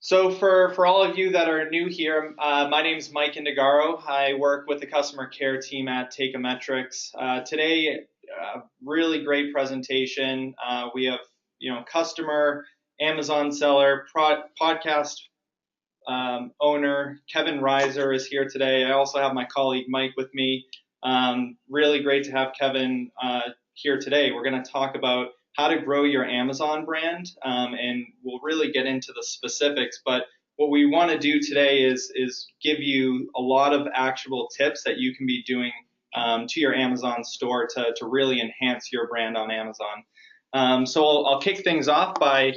So for all of you that are new here, my name is Mike Indigaro. I work with the customer care team at Teikametrics. Today, really great presentation. We have customer, Amazon seller, podcast owner Kevin Rizer is here today. I also have my colleague Mike with me. Really great to have Kevin here today. We're going to talk about how to grow your Amazon brand, and we'll really get into the specifics. But what we want to do today is give you a lot of actionable tips that you can be doing to your Amazon store to really enhance your brand on Amazon. So I'll kick things off by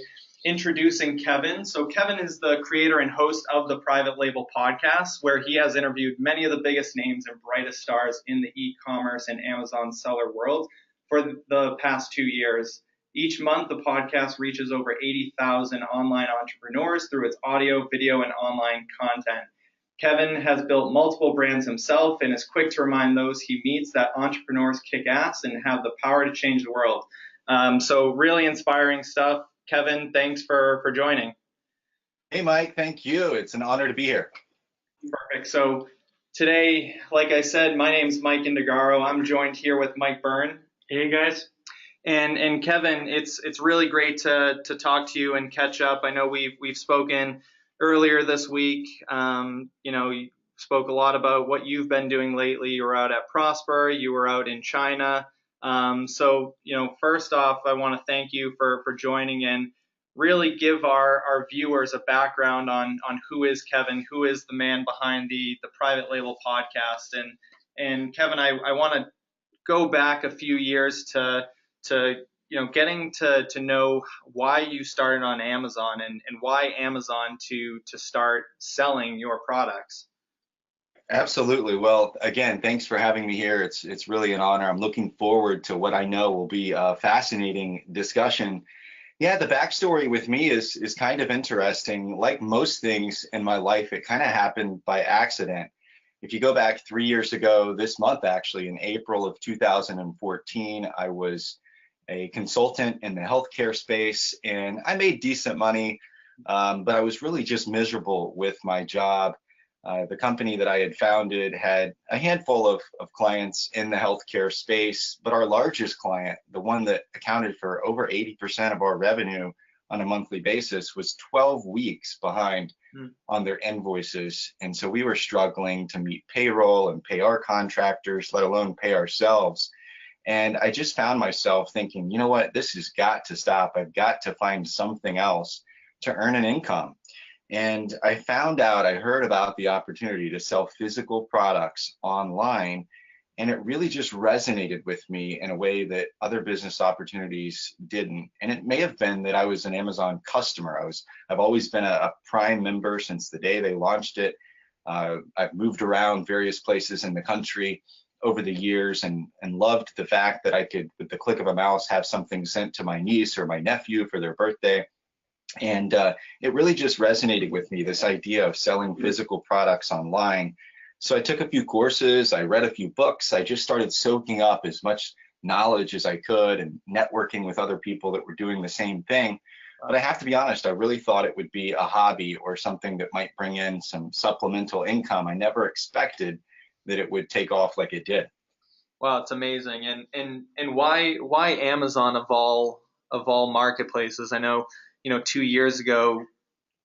introducing Kevin. So Kevin is the creator and host of the Private Label podcast, where he has interviewed many of the biggest names and brightest stars in the e-commerce and Amazon seller world for the past 2 years. Each month, the podcast reaches over 80,000 online entrepreneurs through its audio, video, and online content. Kevin has built multiple brands himself and is quick to remind those he meets that entrepreneurs kick ass and have the power to change the world. So really inspiring stuff. Kevin, thanks for joining. Hey, Mike, thank you. It's an honor to be here. Perfect. So today, like I said, my name's Mike Indigaro. I'm joined here with Mike Byrne. Hey, guys. And Kevin, it's really great to talk to you and catch up. I know we've spoken earlier this week. You spoke a lot about what you've been doing lately. You were out at Prosper. You were out in China. First off, I want to thank you for joining and really give our viewers a background on who is Kevin, who is the man behind the Private Label podcast. And Kevin, I want to go back a few years to getting to know why you started on Amazon and why Amazon to start selling your products. Absolutely. Well, again, thanks for having me here. It's really an honor. I'm looking forward to what I know will be a fascinating discussion. Yeah, the backstory with me is kind of interesting. Like most things in my life, it kind of happened by accident. If you go back 3 years ago, this month actually, in April of 2014, I was a consultant in the healthcare space, and I made decent money, but I was really just miserable with my job. The company that I had founded had a handful of clients in the healthcare space, but our largest client, the one that accounted for over 80% of our revenue on a monthly basis, was 12 weeks behind on their invoices. And so we were struggling to meet payroll and pay our contractors, let alone pay ourselves. And I just found myself thinking, you know what, this has got to stop. I've got to find something else to earn an income. And I heard about the opportunity to sell physical products online, and it really just resonated with me in a way that other business opportunities didn't. And it may have been that I was an Amazon customer. I've always been a Prime member since the day they launched it. I've moved around various places in the country over the years and loved the fact that I could, with the click of a mouse, have something sent to my niece or my nephew for their birthday. And it really just resonated with me, this idea of selling physical products online. So I took a few courses, I read a few books, I just started soaking up as much knowledge as I could and networking with other people that were doing the same thing. But I have to be honest, I really thought it would be a hobby or something that might bring in some supplemental income. I never expected that it would take off like it did. Wow, it's amazing. And why Amazon of all marketplaces? I know 2 years ago,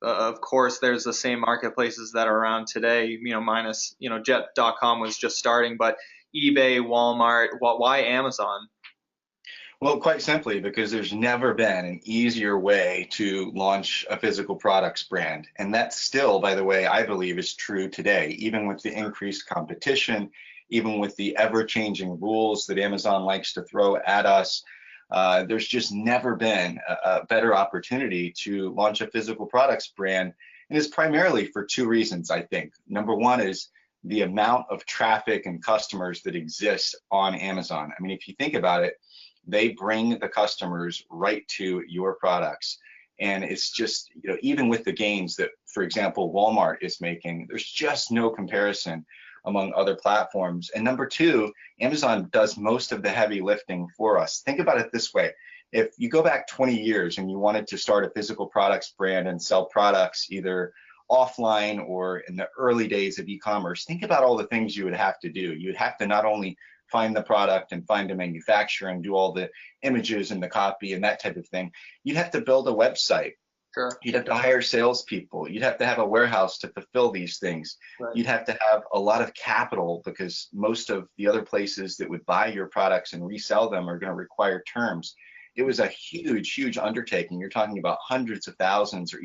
of course, there's the same marketplaces that are around today, minus, Jet.com was just starting, but eBay, Walmart, why Amazon? Well, quite simply, because there's never been an easier way to launch a physical products brand. And that still, by the way, I believe is true today, even with the increased competition, even with the ever-changing rules that Amazon likes to throw at us. There's just never been a better opportunity to launch a physical products brand. And it's primarily for two reasons, I think. Number one is the amount of traffic and customers that exist on Amazon. I mean, if you think about it, they bring the customers right to your products. And it's just, even with the gains that, for example, Walmart is making, there's just no comparison among other platforms. And number two, Amazon does most of the heavy lifting for us. Think about it this way. If you go back 20 years and you wanted to start a physical products brand and sell products either offline or in the early days of e-commerce, think about all the things you would have to do. You'd have to not only find the product and find a manufacturer and do all the images and the copy and that type of thing. You'd have to build a website. Sure. You'd have to hire salespeople. You'd have to have a warehouse to fulfill these things. Right. You'd have to have a lot of capital because most of the other places that would buy your products and resell them are going to require terms. It was a huge, huge undertaking. You're talking about hundreds of thousands or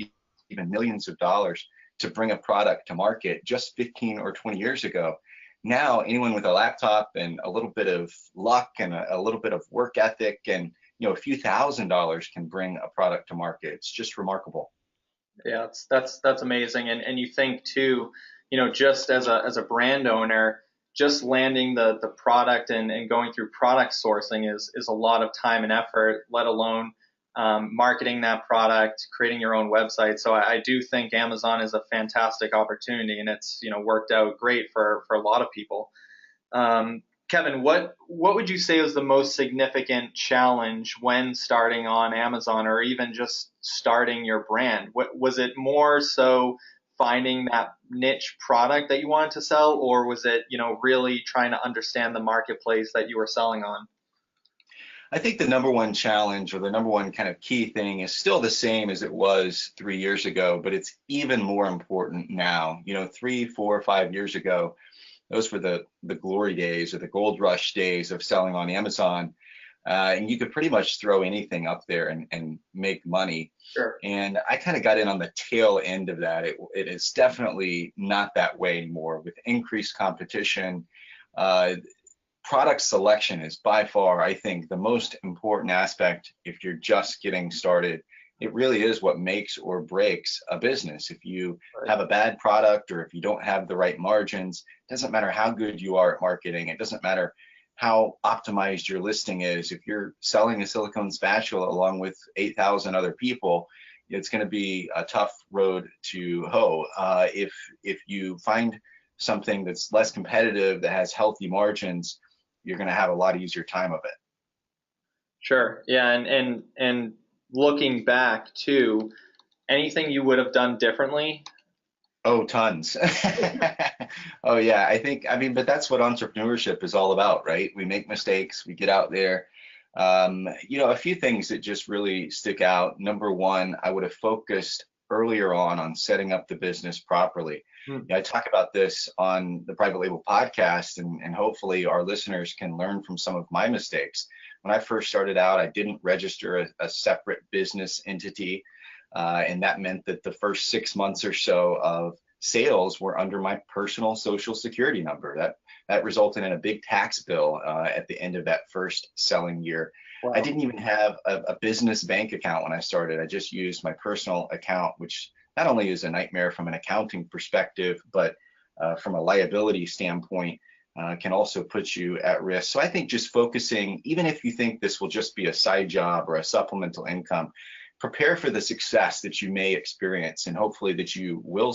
even millions of dollars to bring a product to market just 15 or 20 years ago. Now, anyone with a laptop and a little bit of luck and a little bit of work ethic and a few $1,000s can bring a product to market. It's just remarkable. Yeah, that's amazing. And you think too, just as a brand owner, just landing the product and going through product sourcing is a lot of time and effort, let alone marketing that product, creating your own website. So I do think Amazon is a fantastic opportunity, and it's worked out great for a lot of people. Kevin, what would you say was the most significant challenge when starting on Amazon, or even just starting your brand? Was it more so finding that niche product that you wanted to sell, or was it really trying to understand the marketplace that you were selling on? I think the number one challenge, or the number one kind of key thing, is still the same as it was 3 years ago, but it's even more important now. 3, 4, 5 years ago, those were the glory days or the gold rush days of selling on Amazon. And you could pretty much throw anything up there and make money. Sure. And I kind of got in on the tail end of that. It is definitely not that way anymore. With increased competition, product selection is by far, I think, the most important aspect if you're just getting started. It really is what makes or breaks a business. If you have a bad product, or if you don't have the right margins, it doesn't matter how good you are at marketing. It doesn't matter how optimized your listing is. If you're selling a silicone spatula along with 8,000 other people, it's going to be a tough road to hoe. If you find something that's less competitive, that has healthy margins, you're going to have a lot easier time of it. Sure. Yeah. And looking back too, anything you would have done differently? Oh, tons. Oh yeah, but that's what entrepreneurship is all about, right? We make mistakes, we get out there. A few things that just really stick out. Number one, I would have focused earlier on setting up the business properly. I talk about this on the Private Label podcast, and hopefully our listeners can learn from some of my mistakes. When I first started out, I didn't register a separate business entity. And that meant that the first 6 months or so of sales were under my personal social security number. That resulted in a big tax bill at the end of that first selling year. Wow. I didn't even have a business bank account when I started. I just used my personal account, which not only is a nightmare from an accounting perspective, but from a liability standpoint, can also put you at risk. So I think just focusing, even if you think this will just be a side job or a supplemental income, prepare for the success that you may experience, and hopefully that you will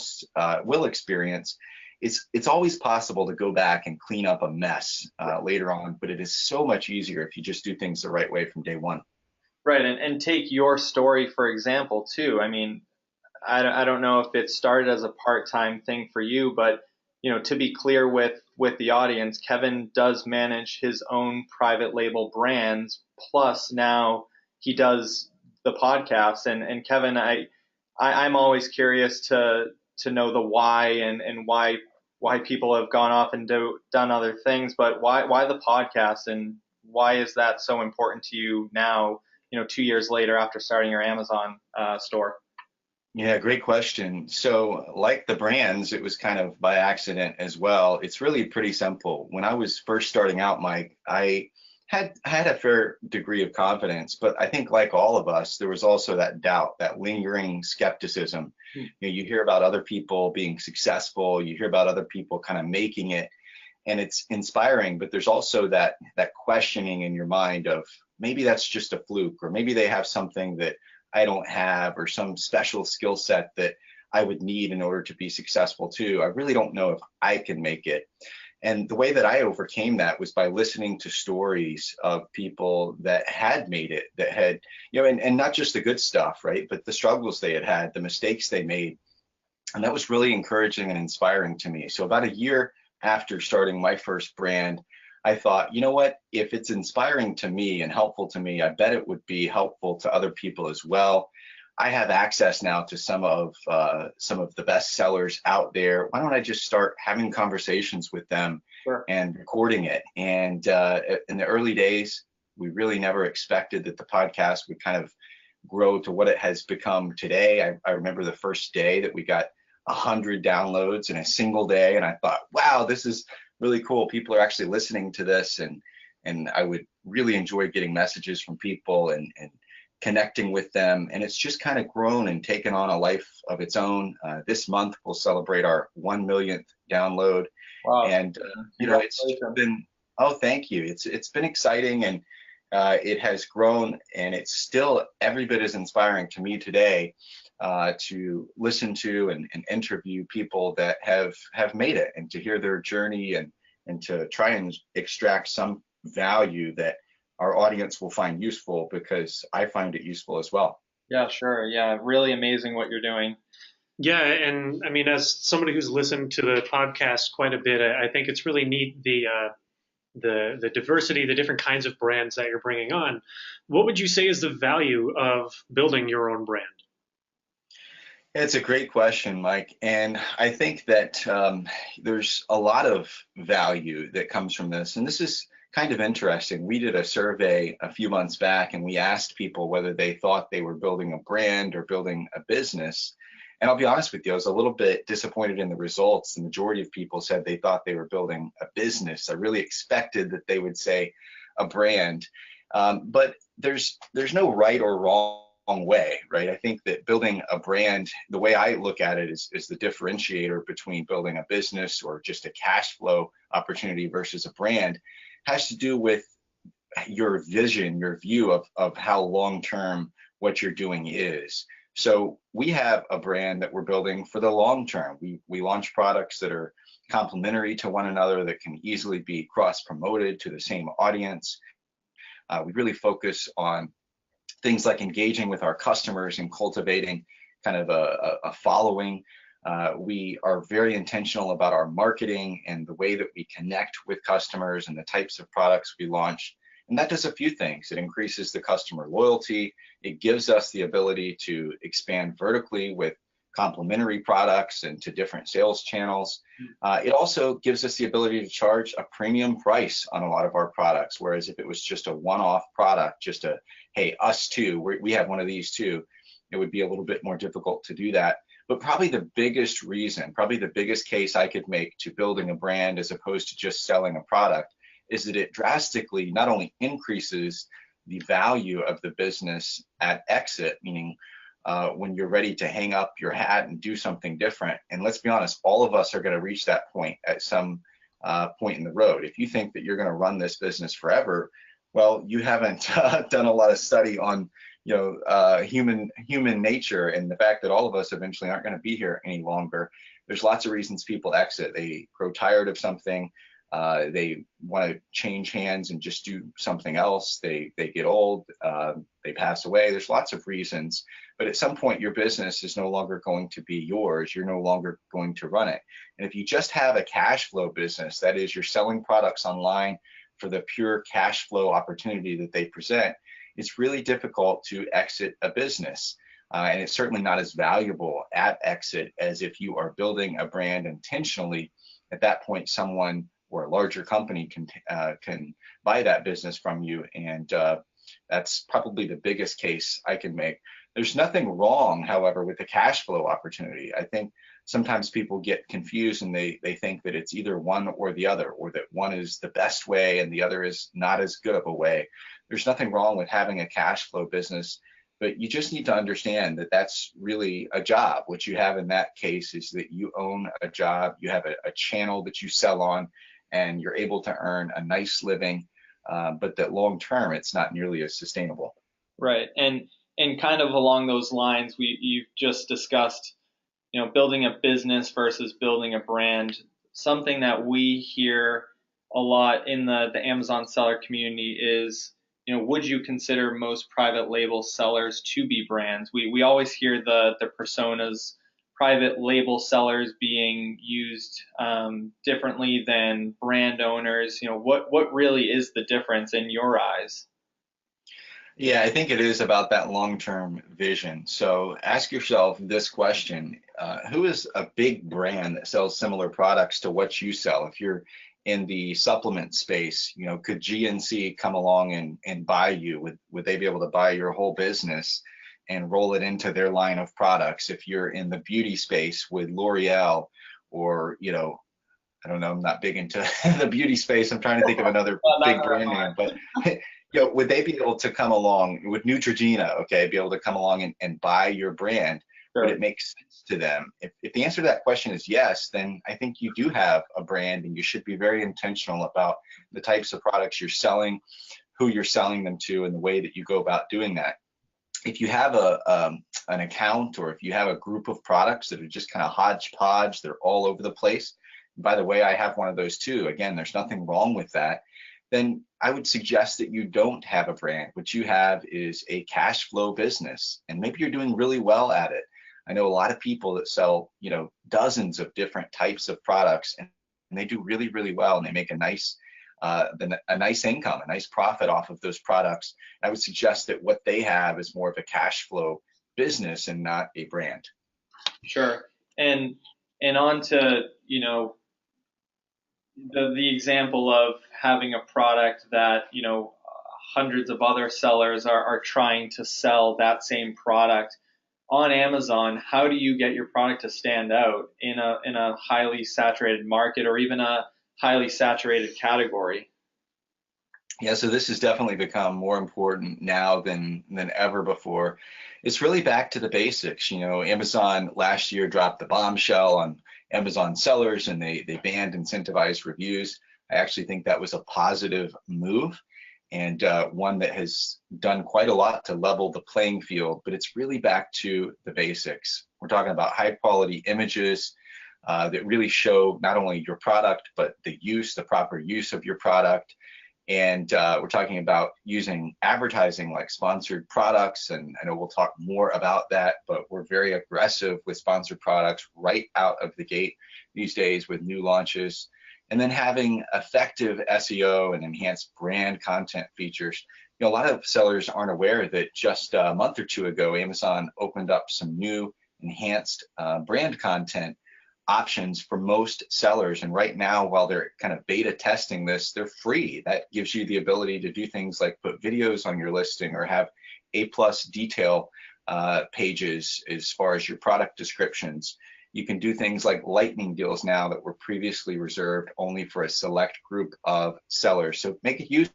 experience. It's always possible to go back and clean up a mess later on, but it is so much easier if you just do things the right way from day one. Right, and take your story for example too. I mean, I don't know if it started as a part-time thing for you, but to be clear with the audience, Kevin does manage his own private label brands, plus now he does the podcast. And Kevin, I'm always curious to know the why and why people have gone off and done other things, but why the podcast, and why is that so important to you now, 2 years later after starting your Amazon store? Yeah, great question. So like the brands, it was kind of by accident as well. It's really pretty simple. When I was first starting out, Mike, I had a fair degree of confidence, but I think like all of us, there was also that doubt, that lingering skepticism. You hear about other people being successful, you hear about other people kind of making it, and it's inspiring, but there's also that questioning in your mind of maybe that's just a fluke, or maybe they have something that I don't have, or some special skill set that I would need in order to be successful too. I really don't know if I can make it. And the way that I overcame that was by listening to stories of people that had made it, that had, and not just the good stuff, right? But the struggles they had had, the mistakes they made. And that was really encouraging and inspiring to me. So about a year after starting my first brand, I thought, you know what? If it's inspiring to me and helpful to me, I bet it would be helpful to other people as well. I have access now to some of the best sellers out there. Why don't I just start having conversations with them Sure. and recording it? And in the early days, we really never expected that the podcast would kind of grow to what it has become today. I remember the first day that we got 100 downloads in a single day, and I thought, wow, this is really cool. People are actually listening to this, and I would really enjoy getting messages from people and connecting with them. And it's just kind of grown and taken on a life of its own. This month we'll celebrate our 1 millionth download, Wow. and it's been, oh, thank you. It's been exciting, and it has grown, and it's still every bit as inspiring to me today to listen to and interview people that have made it, and to hear their journey, and to try and extract some value that our audience will find useful, because I find it useful as well. Yeah, sure. Yeah, really amazing what you're doing. Yeah, and I mean, as somebody who's listened to the podcast quite a bit, I think it's really neat the diversity, the different kinds of brands that you're bringing on. What would you say is the value of building your own brand? It's a great question, Mike. And I think that there's a lot of value that comes from this. And this is kind of interesting. We did a survey a few months back, and we asked people whether they thought they were building a brand or building a business. And I'll be honest with you, I was a little bit disappointed in the results. The majority of people said they thought they were building a business. I really expected that they would say a brand. But there's no right or wrong way, right? I think that building a brand, the way I look at it is the differentiator between building a business or just a cash flow opportunity versus a brand, has to do with your vision, your view of how long-term what you're doing is. So we have a brand that we're building for the long term. We launch products that are complementary to one another, that can easily be cross-promoted to the same audience. We really focus on things like engaging with our customers and cultivating kind of a following. We are very intentional about our marketing and the way that we connect with customers and the types of products we launch. And that does a few things. It increases the customer loyalty. It gives us the ability to expand vertically with complementary products and to different sales channels. It also gives us the ability to charge a premium price on a lot of our products, whereas if it was just a one-off product, just a, hey, us too, we have one of these too, it would be a little bit more difficult to do that. But probably the biggest reason, probably the biggest case I could make to building a brand as opposed to just selling a product, is that it drastically not only increases the value of the business at exit, meaning when you're ready to hang up your hat and do something different. And let's be honest, all of us are going to reach that point at some point in the road. If you think that you're going to run this business forever, well, you haven't done a lot of study on human nature, and the fact that all of us eventually aren't going to be here any longer. There's lots of reasons people exit. They grow tired of something. They want to change hands and just do something else. They get old. They pass away. There's lots of reasons. But at some point, your business is no longer going to be yours. You're no longer going to run it. And if you just have a cash flow business, that is, you're selling products online for the pure cash flow opportunity that they present, it's really difficult to exit a business. And it's certainly not as valuable at exit as if you are building a brand intentionally. At that point, someone or a larger company can buy that business from you. And that's probably the biggest case I can make. There's nothing wrong, however, with the cash flow opportunity. I think sometimes people get confused and they think that it's either one or the other, or that one is the best way and the other is not as good of a way. There's nothing wrong with having a cash flow business, but you just need to understand that that's really a job. What you have in that case is that you own a job, you have a channel that you sell on, and you're able to earn a nice living, but that long term, it's not nearly as sustainable. Right. And kind of along those lines, you've just discussed, building a business versus building a brand. something that we hear a lot in the Amazon seller community is, would you consider most private label sellers to be brands? We always hear the personas, private label sellers being used differently than brand owners. What really is the difference in your eyes? Yeah, I think it is about that long-term vision. So ask yourself this question: who is a big brand that sells similar products to what you sell? If you're in the supplement space, could GNC come along and buy you? Would they be able to buy your whole business and roll it into their line of products? If you're in the beauty space with L'Oreal, or I don't know, I'm not big into the beauty space. I'm trying to think of another Well, big neither brand am I. name, but would they be able to come along with Neutrogena, okay, be able to come along and buy your brand? Would Sure. it make sense to them? If the answer to that question is yes, then I think you do have a brand, and you should be very intentional about the types of products you're selling, who you're selling them to, and the way that you go about doing that. If you have an account, or if you have a group of products that are just kind of hodgepodge, they're all over the place. By the way, I have one of those too. Again, there's nothing wrong with that. Then I would suggest that you don't have a brand. What you have is a cash flow business, and maybe you're doing really well at it. I know a lot of people that sell, dozens of different types of products, and they do really, really well, and they make a nice income, a nice profit off of those products. I would suggest that what they have is more of a cash flow business and not a brand. Sure. And on to, the example of having a product that, hundreds of other sellers are trying to sell that same product on Amazon. How do you get your product to stand out in a highly saturated market, or even a highly saturated category? Yeah, so this has definitely become more important now than ever before. It's really back to the basics. Amazon last year dropped the bombshell on Amazon sellers, and they banned incentivized reviews. I actually think that was a positive move, and one that has done quite a lot to level the playing field. But it's really back to the basics. We're talking about high quality images that really show not only your product, but the proper use of your product. And we're talking about using advertising like sponsored products. And I know we'll talk more about that, but we're very aggressive with sponsored products right out of the gate these days with new launches. And then having effective SEO and enhanced brand content features. A lot of sellers aren't aware that just a month or two ago, Amazon opened up some new enhanced brand content options for most sellers. And right now, while they're kind of beta testing this, they're free. That gives you the ability to do things like put videos on your listing, or have A+ detail pages as far as your product descriptions. You can do things like lightning deals now that were previously reserved only for a select group of sellers. So make use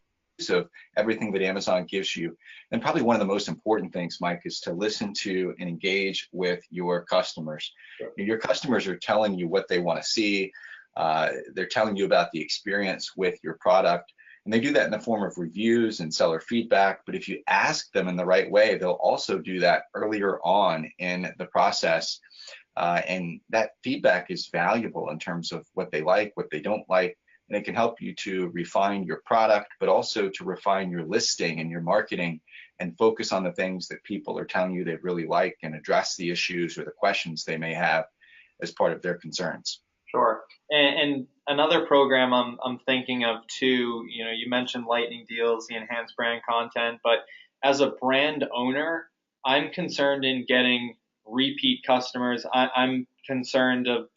of everything that Amazon gives you. And probably one of the most important things, Mike, is to listen to and engage with your customers. Sure. Your customers are telling you what they want to see. They're telling you about the experience with your product. And they do that in the form of reviews and seller feedback. But if you ask them in the right way, they'll also do that earlier on in the process. And that feedback is valuable in terms of what they like, what they don't like. And it can help you to refine your product, but also to refine your listing and your marketing, and focus on the things that people are telling you they really like, and address the issues or the questions they may have as part of their concerns. Sure. And another program I'm thinking of too, you mentioned lightning deals, the enhanced brand content, but as a brand owner, I'm concerned in getting repeat customers. I'm concerned of,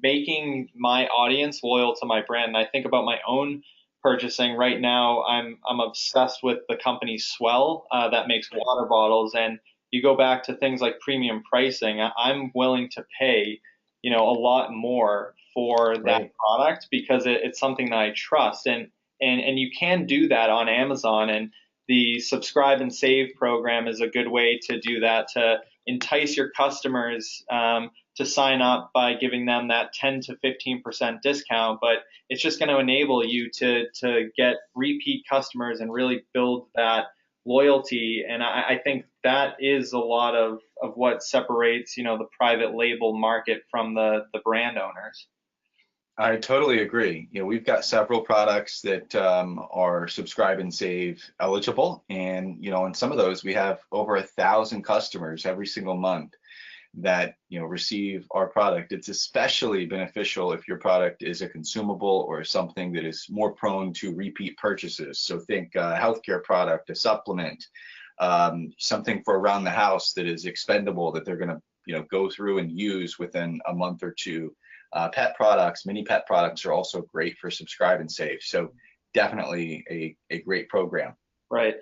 making my audience loyal to my brand. And I think about my own purchasing right now. I'm obsessed with the company Swell that makes water bottles. And you go back to things like premium pricing. I'm willing to pay, a lot more for that Right. product because it's something that I trust. And you can do that on Amazon. And the subscribe and save program is a good way to do that, to entice your customers to sign up by giving them that 10 to 15% discount. But it's just going to enable you to get repeat customers and really build that loyalty. And I think that is a lot of what separates, the private label market from the brand owners. I totally agree. We've got several products that are subscribe and save eligible, and in some of those we have over 1,000 customers every single month that receive our product. It's especially beneficial if your product is a consumable or something that is more prone to repeat purchases. So think healthcare product, a supplement, something for around the house that is expendable that they're going to go through and use within a month or two. Pet products, mini pet products are also great for subscribe and save. So definitely a great program. Right.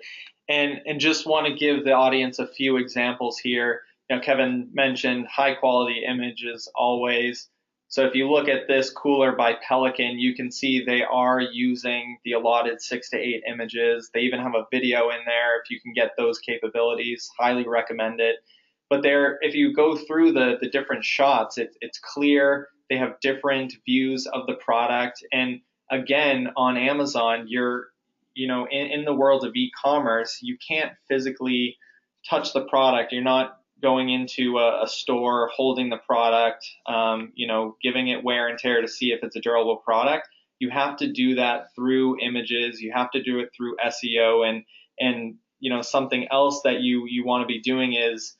And just want to give the audience a few examples here. Kevin mentioned high quality images always. So if you look at this cooler by Pelican, you can see they are using the allotted 6 to 8 images. They even have a video in there. If you can get those capabilities, highly recommend it. But if you go through the different shots, it's clear. They have different views of the product. And again, on Amazon, you're, in the world of e-commerce, you can't physically touch the product. You're not going into a store, holding the product, giving it wear and tear to see if it's a durable product. You have to do that through images. You have to do it through SEO, and something else that you want to be doing is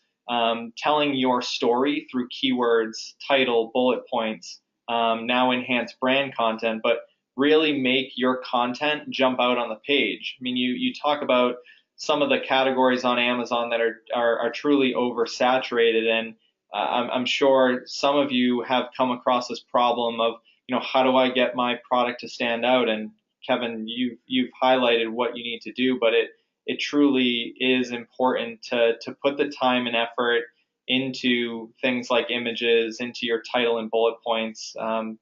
telling your story through keywords, title, bullet points, now enhanced brand content, but really make your content jump out on the page. I mean, you talk about some of the categories on Amazon that are truly oversaturated, and I'm sure some of you have come across this problem of, how do I get my product to stand out? And Kevin, you've highlighted what you need to do, but it truly is important to put the time and effort into things like images, into your title and bullet points,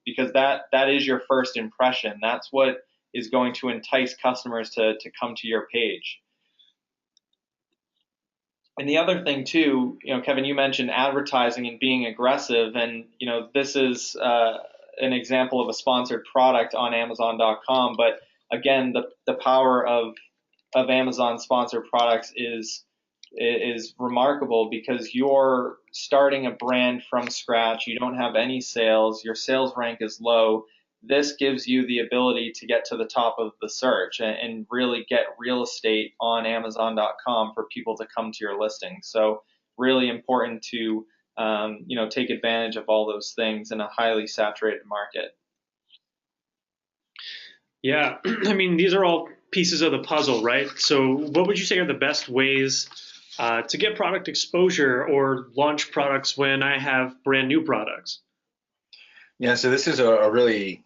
because that is your first impression. That's what is going to entice customers to come to your page. And the other thing too, Kevin, you mentioned advertising and being aggressive, and this is an example of a sponsored product on Amazon.com. But again, the power of Amazon sponsored products is remarkable, because you're starting a brand from scratch. You don't have any sales. Your sales rank is low. This gives you the ability to get to the top of the search and really get real estate on Amazon.com for people to come to your listing. So really important to take advantage of all those things in a highly saturated market. Yeah, I mean, these are all pieces of the puzzle, right? So what would you say are the best ways to get product exposure or launch products when I have brand new products? Yeah, so this is a really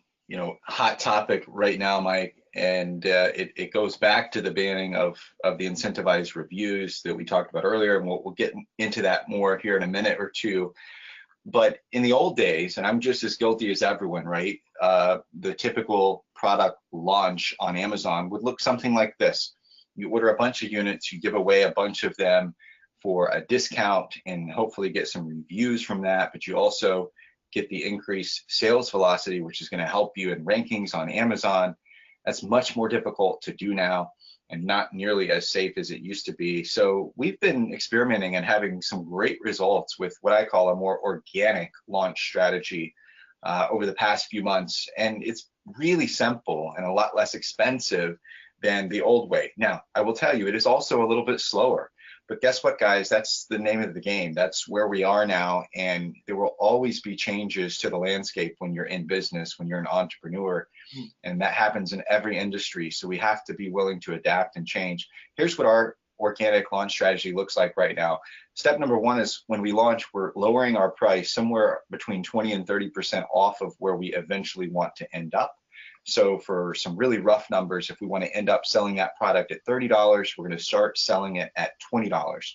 hot topic right now, Mike, and it goes back to the banning of the incentivized reviews that we talked about earlier, and we'll get into that more here in a minute or two. But in the old days, and I'm just as guilty as everyone, right? The typical product launch on Amazon would look something like this. You order a bunch of units, you give away a bunch of them for a discount and hopefully get some reviews from that, but you also get the increased sales velocity, which is going to help you in rankings on Amazon. That's much more difficult to do now and not nearly as safe as it used to be. So we've been experimenting and having some great results with what I call a more organic launch strategy over the past few months. And it's really simple and a lot less expensive than the old way. Now, I will tell you, it is also a little bit slower. But guess what, guys? That's the name of the game. That's where we are now. And there will always be changes to the landscape when you're in business, when you're an entrepreneur. And that happens in every industry. So we have to be willing to adapt and change. Here's what our organic launch strategy looks like right now. Step number one is when we launch, we're lowering our price somewhere between 20 and 30% off of where we eventually want to end up. So for some really rough numbers, if we want to end up selling that product at $30, we're going to start selling it at $20.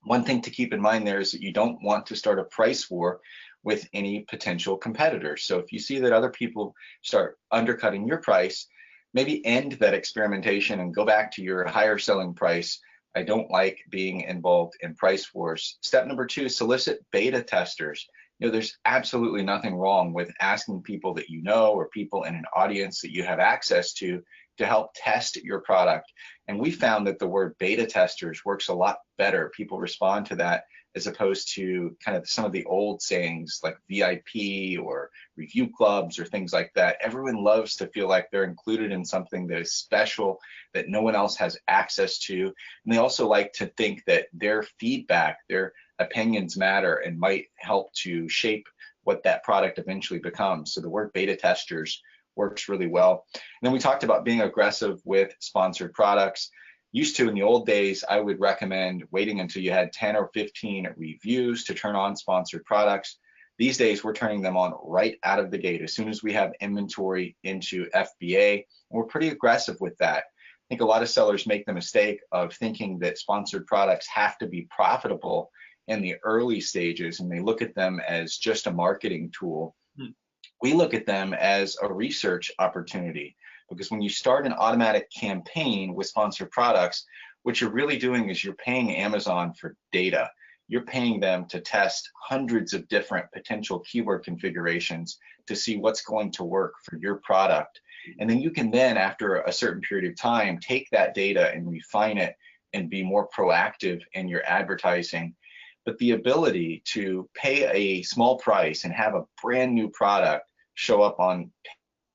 One thing to keep in mind there is that you don't want to start a price war with any potential competitors. So if you see that other people start undercutting your price, maybe end that experimentation and go back to your higher selling price. I don't like being involved in price wars. Step number two, solicit beta testers. There's absolutely nothing wrong with asking people that or people in an audience that you have access to to help test your product. And we found that the word beta testers works a lot better. People respond to that as opposed to kind of some of the old sayings like VIP or review clubs or things like that. Everyone loves to feel like they're included in something that is special, that no one else has access to. And they also like to think that their feedback, their opinions matter and might help to shape what that product eventually becomes. So the word beta testers works really well. And then we talked about being aggressive with sponsored products. Used to, in the old days, I would recommend waiting until you had 10 or 15 reviews to turn on sponsored products. These days, we're turning them on right out of the gate as soon as we have inventory into FBA. And we're pretty aggressive with that. I think a lot of sellers make the mistake of thinking that sponsored products have to be profitable in the early stages, and they look at them as just a marketing tool. We look at them as a research opportunity, because when you start an automatic campaign with sponsored products, what you're really doing is you're paying Amazon for data. You're paying them to test hundreds of different potential keyword configurations to see what's going to work for your product. And then you can then, after a certain period of time, take that data and refine it and be more proactive in your advertising. But the ability to pay a small price and have a brand new product show up on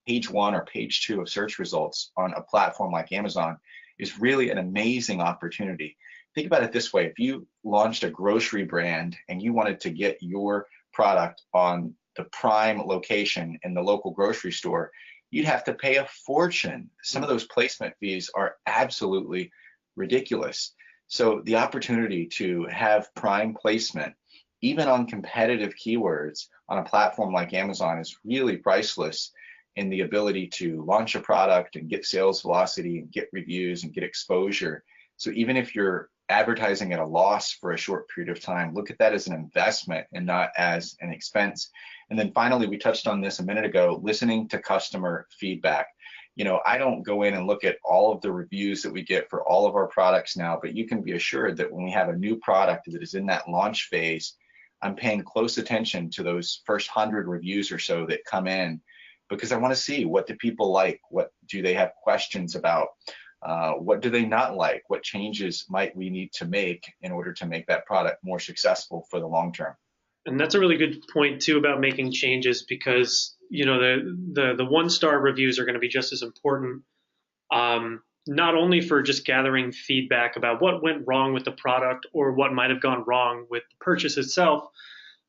page 1 or page 2 of search results on a platform like Amazon is really an amazing opportunity. Think about it this way: if you launched a grocery brand and you wanted to get your product on the prime location in the local grocery store, you'd have to pay a fortune. Some of those placement fees are absolutely ridiculous. So the opportunity to have prime placement, even on competitive keywords on a platform like Amazon, is really priceless in the ability to launch a product and get sales velocity and get reviews and get exposure. So even if you're advertising at a loss for a short period of time, look at that as an investment and not as an expense. And then finally, we touched on this a minute ago, listening to customer feedback. You know, I don't go in and look at all of the reviews that we get for all of our products now, but you can be assured that when we have a new product that is in that launch phase, I'm paying close attention to those first 100 reviews or so that come in, because I want to see, what do people like? What do they have questions about? What do they not like? What changes might we need to make in order to make that product more successful for the long term? And that's a really good point too about making changes, because you know the 1-star reviews are going to be just as important, not only for just gathering feedback about what went wrong with the product or what might have gone wrong with the purchase itself,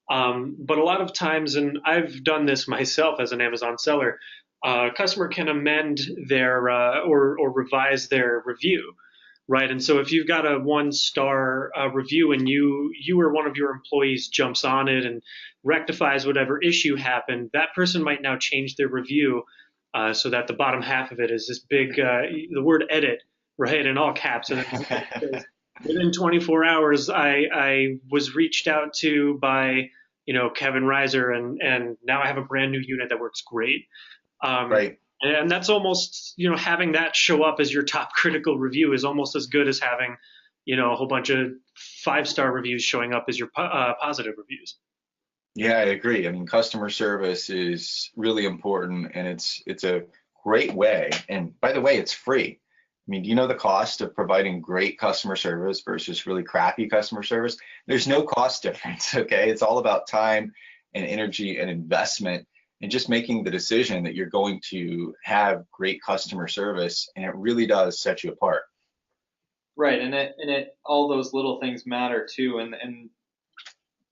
but a lot of times, and I've done this myself as an Amazon seller, a customer can amend their or revise their review, right? And so if you've got a 1-star review and you or one of your employees jumps on it and rectifies whatever issue happened, that person might now change their review so that the bottom half of it is this big, the word edit, right, in all caps. And it within 24 hours, I was reached out to by, Kevin Rizer, and now I have a brand new unit that works great. Right. And that's almost, having that show up as your top critical review is almost as good as having, a whole bunch of 5-star reviews showing up as your positive reviews. Yeah, I agree. I mean, customer service is really important, and it's a great way. And by the way, it's free. I mean, do you know the cost of providing great customer service versus really crappy customer service? There's no cost difference, okay? It's all about time and energy and investment, and just making the decision that you're going to have great customer service, and it really does set you apart. Right, and it all those little things matter too, and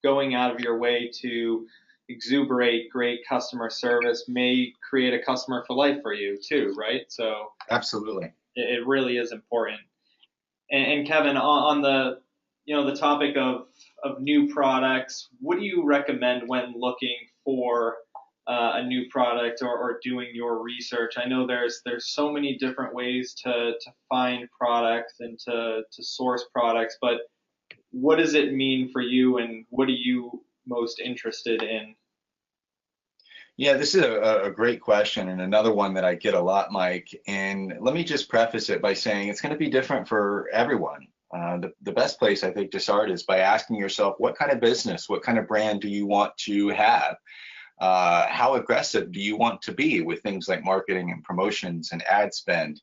going out of your way to exuberate great customer service may create a customer for life for you too, right? So absolutely, it really is important. And Kevin, on the the topic of new products, what do you recommend when looking for a new product or doing your research? I know there's so many different ways to find products and to source products, but what does it mean for you, and what are you most interested in? Yeah, this is a great question, and another one that I get a lot, Mike. And let me just preface it by saying it's going to be different for everyone. The best place, I think, to start is by asking yourself, what kind of business, what kind of brand do you want to have? How aggressive do you want to be with things like marketing and promotions and ad spend?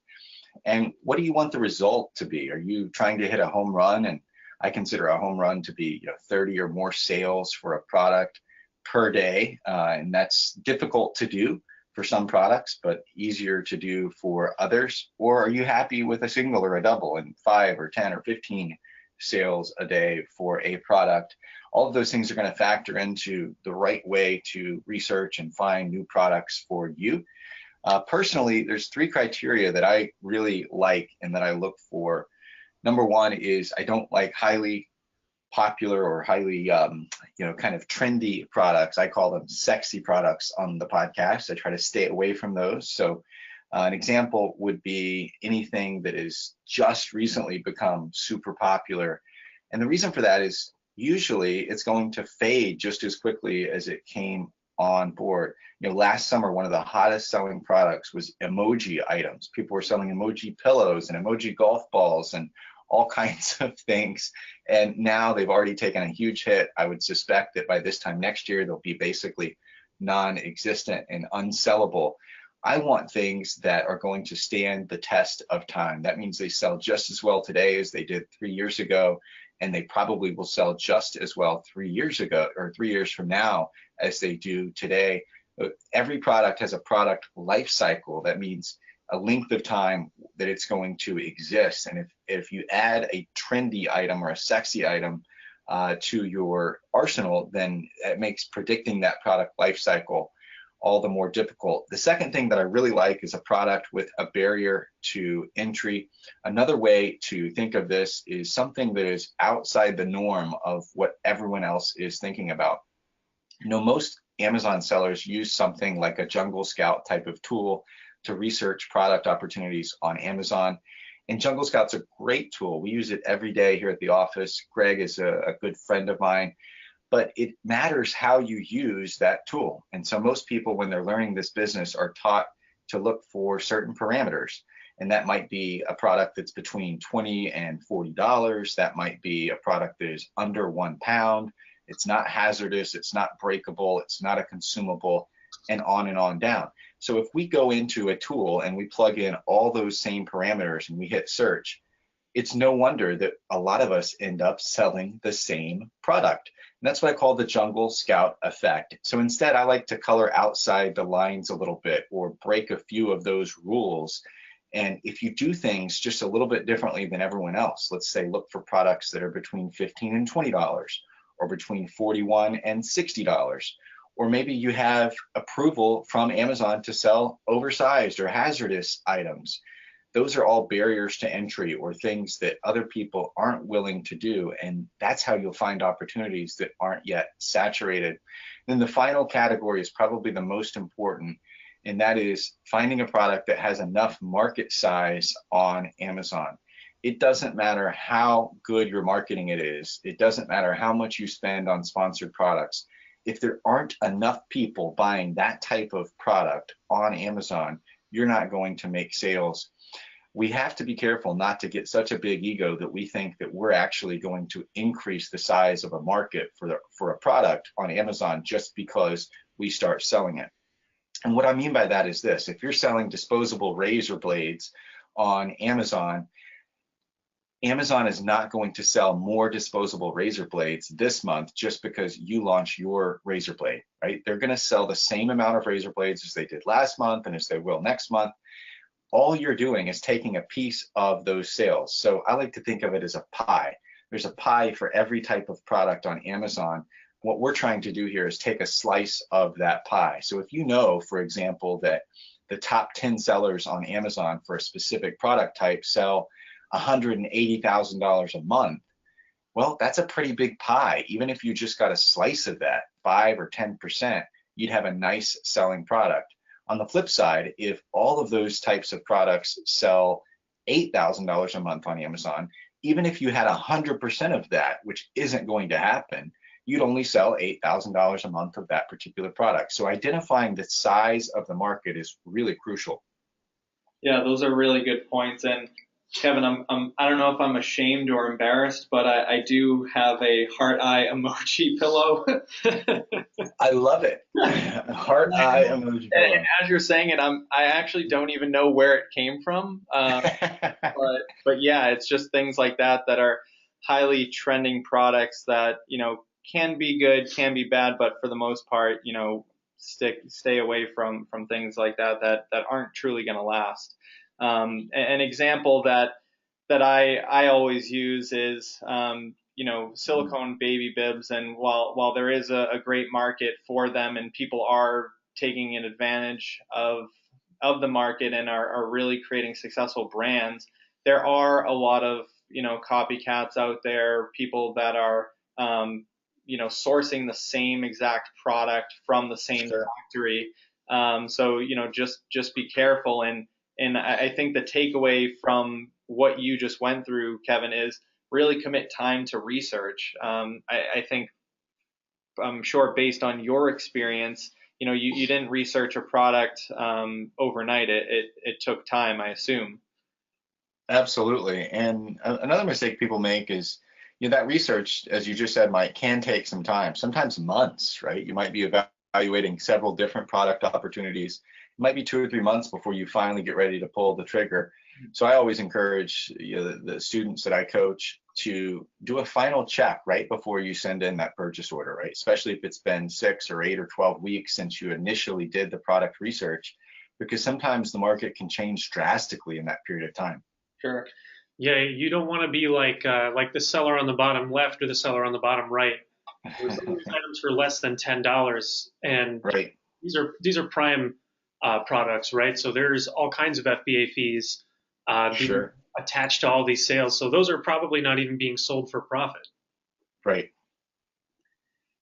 And what do you want the result to be? Are you trying to hit a home run? And I consider a home run to be 30 or more sales for a product per day. And that's difficult to do for some products, but easier to do for others. Or are you happy with a single or a double and 5 or 10 or 15 sales a day for a product? All of those things are going to factor into the right way to research and find new products for you. Personally, there's 3 criteria that I really like and that I look for. Number 1 is I don't like highly popular or highly, kind of trendy products. I call them sexy products on the podcast. I try to stay away from those. So an example would be anything that is just recently become super popular. And the reason for that is usually it's going to fade just as quickly as it came on board. Last summer, one of the hottest selling products was emoji items. People were selling emoji pillows and emoji golf balls and all kinds of things. And now they've already taken a huge hit. I would suspect that by this time next year, they'll be basically non-existent and unsellable. I want things that are going to stand the test of time. That means they sell just as well today as they did 3 years ago, and they probably will sell just as well 3 years ago or 3 years from now as they do today. Every product has a product life cycle. That means a length of time that it's going to exist. And if you add a trendy item or a sexy item to your arsenal, then it makes predicting that product life cycle all the more difficult. The second thing that I really like is a product with a barrier to entry. Another way to think of this is something that is outside the norm of what everyone else is thinking about. Most Amazon sellers use something like a Jungle Scout type of tool to research product opportunities on Amazon. And Jungle Scout's a great tool. We use it every day here at the office. Greg is a good friend of mine, but it matters how you use that tool. And so most people, when they're learning this business, are taught to look for certain parameters. And that might be a product that's between $20 and $40. That might be a product that is under 1 pound. It's not hazardous. It's not breakable. It's not a consumable, and on down. So if we go into a tool and we plug in all those same parameters and we hit search, it's no wonder that a lot of us end up selling the same product. And that's what I call the Jungle Scout effect. So instead, I like to color outside the lines a little bit or break a few of those rules. And if you do things just a little bit differently than everyone else, let's say look for products that are between $15 and $20 or between $41 and $60. Or maybe you have approval from Amazon to sell oversized or hazardous items. Those are all barriers to entry or things that other people aren't willing to do. And that's how you'll find opportunities that aren't yet saturated. Then the final category is probably the most important, and that is finding a product that has enough market size on Amazon. It doesn't matter how good your marketing it is. It doesn't matter how much you spend on sponsored products. If there aren't enough people buying that type of product on Amazon, you're not going to make sales. We have to be careful not to get such a big ego that we think that we're actually going to increase the size of a market for a product on Amazon just because we start selling it. And what I mean by that is this: if you're selling disposable razor blades on Amazon, Amazon is not going to sell more disposable razor blades this month just because you launch your razor blade, right? They're going to sell the same amount of razor blades as they did last month and as they will next month. All you're doing is taking a piece of those sales. So I like to think of it as a pie. There's a pie for every type of product on Amazon. What we're trying to do here is take a slice of that pie. So if you know, for example, that the top 10 sellers on Amazon for a specific product type sell $180,000 a month, well, that's a pretty big pie. Even if you just got a slice of that, 5 or 10%, you'd have a nice selling product. On the flip side, if all of those types of products sell $8,000 a month on Amazon, even if you had 100% of that, which isn't going to happen, you'd only sell $8,000 a month of that particular product. So identifying the size of the market is really crucial. Yeah, those are really good points. And Kevin, I don't know if I'm ashamed or embarrassed, but I do have a heart eye emoji pillow. I love it. Heart eye emoji And pillow. as you're saying it, I actually don't even know where it came from. But yeah, it's just things like that that are highly trending products that, can be good, can be bad, but for the most part, stay away from things like that aren't truly going to last. An example that I always use is silicone baby bibs, and while there is a great market for them and people are taking an advantage of the market and are really creating successful brands, there are a lot of copycats out there, people that are sourcing the same exact product from the same Sure. factory. So just be careful. And I think the takeaway from what you just went through, Kevin, is really commit time to research. I think, I'm sure based on your experience, you didn't research a product overnight. It took time, I assume. Absolutely. And another mistake people make is, that research, as you just said, Mike, can take some time, sometimes months, right? You might be evaluating several different product opportunities. It might be 2 or 3 months before you finally get ready to pull the trigger. So I always encourage the students that I coach to do a final check right before you send in that purchase order, right? Especially if it's been 6 or 8 or 12 weeks since you initially did the product research, because sometimes the market can change drastically in that period of time. Sure. Yeah, you don't want to be like the seller on the bottom left or the seller on the bottom right. We're selling these items for less than $10, and Right. these are prime products, right? So there's all kinds of FBA fees being Sure. attached to all these sales. So those are probably not even being sold for profit. Right.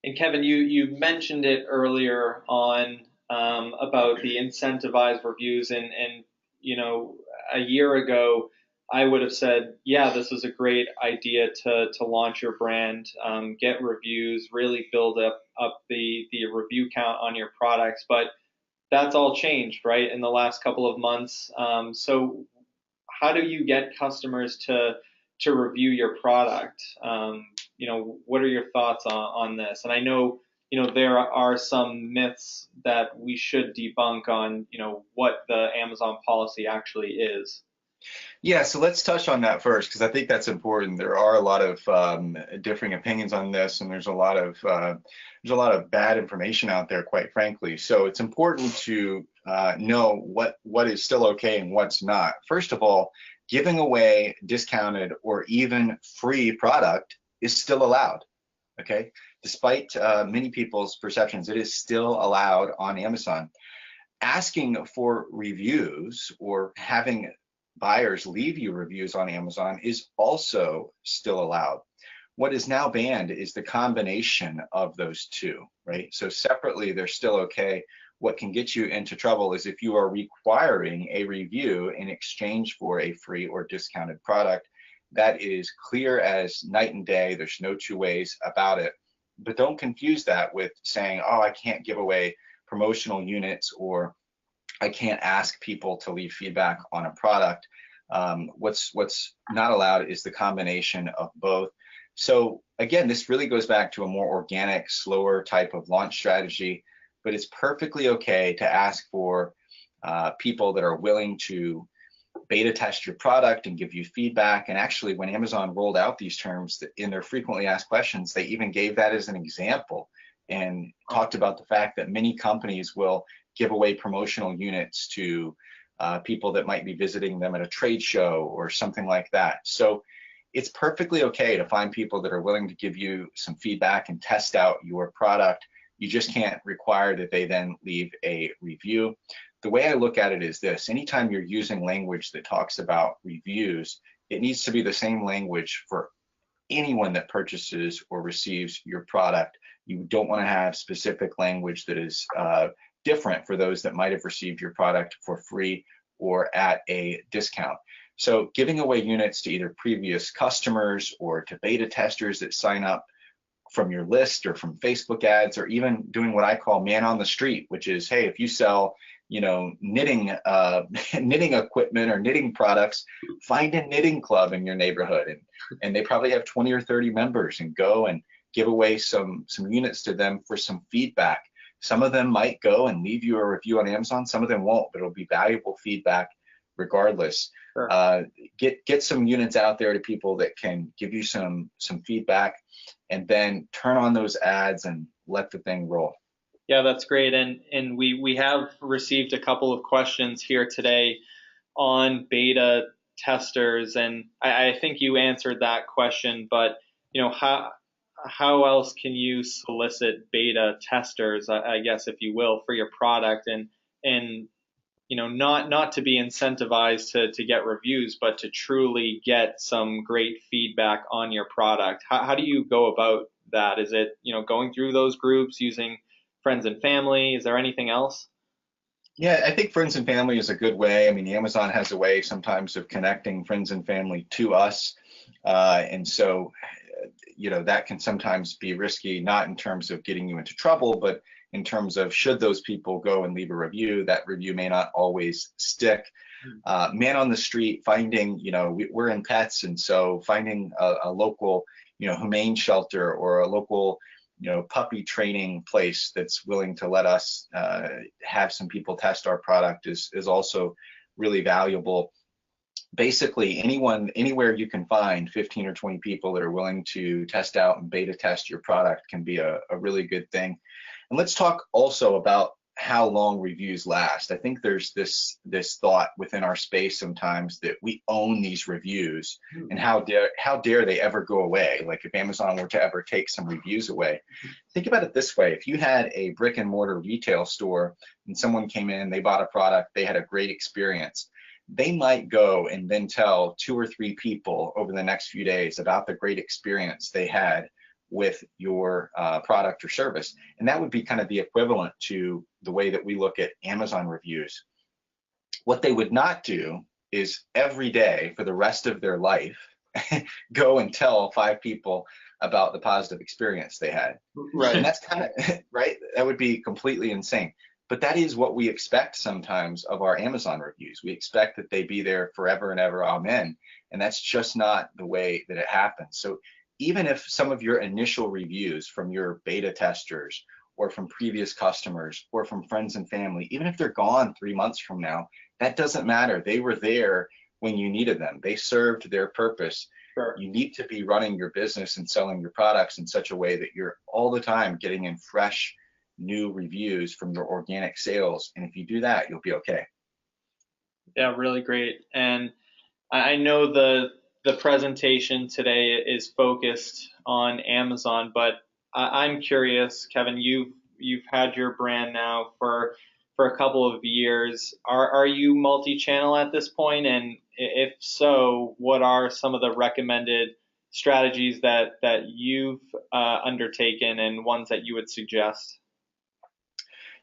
And Kevin, you mentioned it earlier on about the incentivized reviews, and a year ago I would have said, yeah, this is a great idea to launch your brand, get reviews, really build up the review count on your products, but that's all changed, right, in the last couple of months. So how do you get customers to review your product? What are your thoughts on this? And I know, there are some myths that we should debunk on, what the Amazon policy actually is. Yeah, so let's touch on that first because I think that's important. There are a lot of differing opinions on this, and there's a lot of bad information out there, quite frankly. So it's important to know what is still okay and what's not. First of all, giving away discounted or even free product is still allowed. Okay, despite many people's perceptions, it is still allowed on Amazon. Asking for reviews or having buyers leave you reviews on Amazon is also still allowed. What is now banned is the combination of those two, right? So separately, they're still okay. What can get you into trouble is if you are requiring a review in exchange for a free or discounted product. That is clear as night and day. There's no two ways about it. But don't confuse that with saying, oh, I can't give away promotional units, or I can't ask people to leave feedback on a product. What's not allowed is the combination of both. So again, this really goes back to a more organic, slower type of launch strategy, but it's perfectly okay to ask for people that are willing to beta test your product and give you feedback. And actually, when Amazon rolled out these terms in their frequently asked questions, they even gave that as an example and talked about the fact that many companies will give away promotional units to people that might be visiting them at a trade show or something like that. So it's perfectly okay to find people that are willing to give you some feedback and test out your product. You just can't require that they then leave a review. The way I look at it is this: anytime you're using language that talks about reviews, it needs to be the same language for anyone that purchases or receives your product. You don't want to have specific language that is different for those that might have received your product for free or at a discount. So giving away units to either previous customers or to beta testers that sign up from your list or from Facebook ads, or even doing what I call man on the street, which is, hey, if you sell knitting knitting equipment or knitting products, find a knitting club in your neighborhood, and they probably have 20 or 30 members, and go and give away some units to them for some feedback. Some of them might go and leave you a review on Amazon. Some of them won't, but it'll be valuable feedback regardless. Sure. Get some units out there to people that can give you some feedback, and then turn on those ads and let the thing roll. Yeah, that's great. And we have received a couple of questions here today on beta testers, and I think you answered that question, but how else can you solicit beta testers, I guess, if you will, for your product, and not to be incentivized to get reviews, but to truly get some great feedback on your product? How do you go about that? Is it, going through those groups, using friends and family? Is there anything else? Yeah, I think friends and family is a good way. I mean, Amazon has a way sometimes of connecting friends and family to us. And so, that can sometimes be risky, not in terms of getting you into trouble, but in terms of, should those people go and leave a review, that review may not always stick. Man on the street, finding, we're in pets, and so finding a local, humane shelter, or a local, puppy training place that's willing to let us have some people test our product is also really valuable. Basically, anywhere you can find 15 or 20 people that are willing to test out and beta test your product can be a really good thing. And let's talk also about how long reviews last. I think there's this thought within our space sometimes that we own these reviews, and how dare they ever go away? Like, if Amazon were to ever take some reviews away. Think about it this way: if you had a brick and mortar retail store and someone came in, they bought a product, they had a great experience, they might go and then tell 2 or 3 people over the next few days about the great experience they had with your product or service. And that would be kind of the equivalent to the way that we look at Amazon reviews. What they would not do is every day for the rest of their life go and tell 5 people about the positive experience they had. Right. And that's kind of right. That would be completely insane. But that is what we expect sometimes of our Amazon reviews. We expect that they be there forever and ever, amen. And that's just not the way that it happens. So even if some of your initial reviews from your beta testers, or from previous customers, or from friends and family, even if they're gone 3 months from now, that doesn't matter. They were there when you needed them. They served their purpose. Sure. You need to be running your business and selling your products in such a way that you're all the time getting in fresh, new reviews from your organic sales. And if you do that, you'll be okay. Yeah, really great. And I know the presentation today is focused on Amazon, but I'm curious, Kevin, you've had your brand now for a couple of years. Are you multi-channel at this point? And if so, what are some of the recommended strategies that you've undertaken, and ones that you would suggest?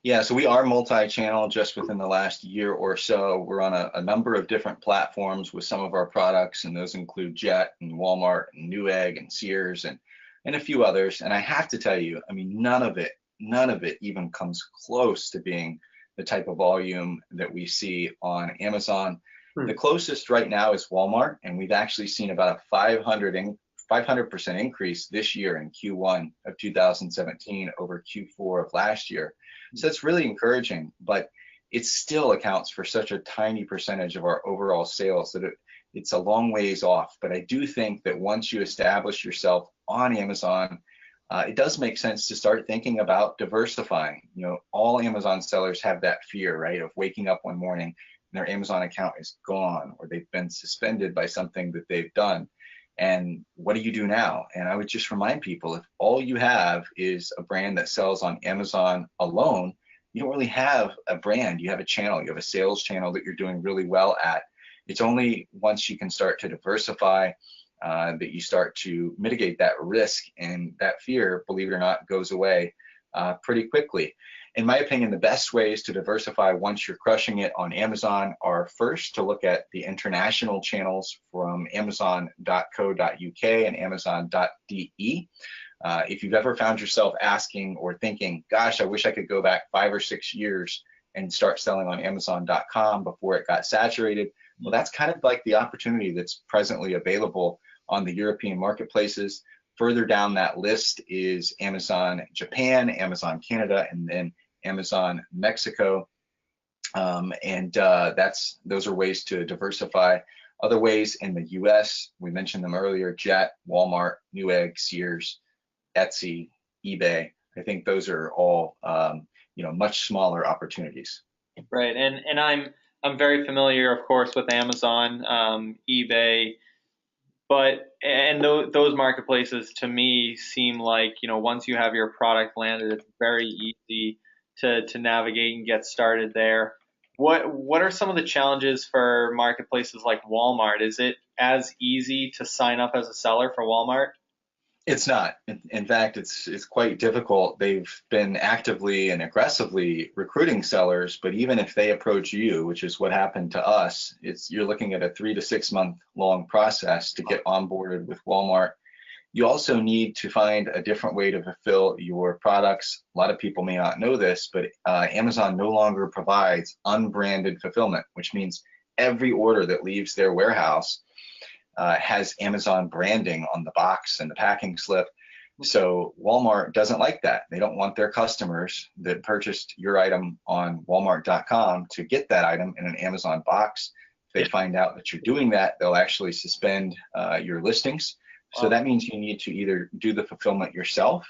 Yeah, so we are multi-channel. Just within the last year or so, we're on a number of different platforms with some of our products, and those include Jet and Walmart and Newegg and Sears and a few others. And I have to tell you, I mean, none of it even comes close to being the type of volume that we see on Amazon. The closest right now is Walmart, and we've actually seen about a 500% increase this year in Q1 of 2017 over Q4 of last year. So that's really encouraging, but it still accounts for such a tiny percentage of our overall sales that it's a long ways off. But I do think that once you establish yourself on Amazon, it does make sense to start thinking about diversifying. All Amazon sellers have that fear, right, of waking up one morning and their Amazon account is gone, or they've been suspended by something that they've done. And what do you do now? And I would just remind people, if all you have is a brand that sells on Amazon alone, you don't really have a brand. You have a channel, you have a sales channel that you're doing really well at. It's only once you can start to diversify that you start to mitigate that risk, and that fear, believe it or not, goes away pretty quickly. In my opinion, the best ways to diversify once you're crushing it on Amazon are, first, to look at the international channels from amazon.co.uk and amazon.de. If you've ever found yourself asking or thinking, gosh, I wish I could go back 5 or 6 years and start selling on amazon.com before it got saturated, well, that's kind of like the opportunity that's presently available on the European marketplaces. Further down that list is Amazon Japan, Amazon Canada, and then Amazon Mexico. Those are ways to diversify. Other ways in the US, we mentioned them earlier: Jet, Walmart, Newegg, Sears, Etsy, eBay. I think those are all much smaller opportunities. Right, and I'm very familiar, of course, with Amazon, eBay, those marketplaces to me seem like, once you have your product landed, it's very easy to navigate and get started there. What are some of the challenges for marketplaces like Walmart? Is it as easy to sign up as a seller for Walmart? It's not. In fact, it's quite difficult. They've been actively and aggressively recruiting sellers, but even if they approach you, which is what happened to us, you're looking at a 3 to 6 month long process to get onboarded with Walmart. You also need to find a different way to fulfill your products. A lot of people may not know this, but Amazon no longer provides unbranded fulfillment, which means every order that leaves their warehouse has Amazon branding on the box and the packing slip. So Walmart doesn't like that. They don't want their customers that purchased your item on walmart.com to get that item in an Amazon box. If they find out that you're doing that, they'll actually suspend your listings. So that means you need to either do the fulfillment yourself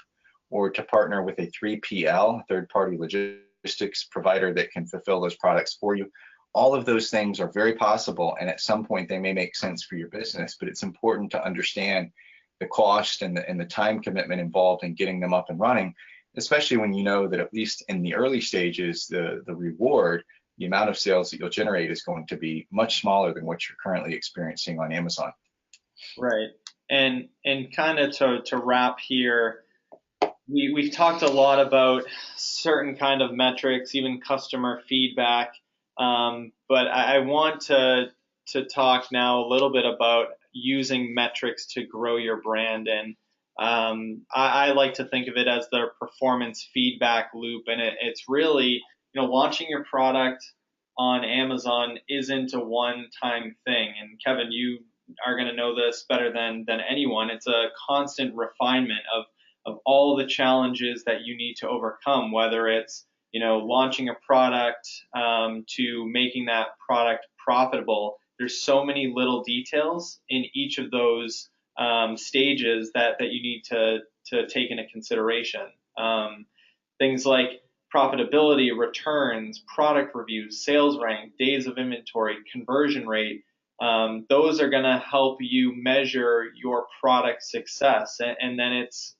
or to partner with a 3PL, third-party logistics provider, that can fulfill those products for you. All of those things are very possible, and at some point they may make sense for your business, but it's important to understand the cost and the time commitment involved in getting them up and running, especially when you know that at least in the early stages, the reward, the amount of sales that you'll generate, is going to be much smaller than what you're currently experiencing on Amazon. Right. And kind of to wrap here, we've talked a lot about certain kind of metrics, even customer feedback. But I want to talk now a little bit about using metrics to grow your brand. And I like to think of it as the performance feedback loop. And it's really, launching your product on Amazon isn't a one-time thing. And Kevin, you are going to know this better than anyone. It's a constant refinement of all the challenges that you need to overcome, whether it's launching a product to making that product profitable. There's so many little details in each of those stages that you need to take into consideration. Things like profitability, returns, product reviews, sales rank, days of inventory, conversion rate. Those are going to help you measure your product success. And then it's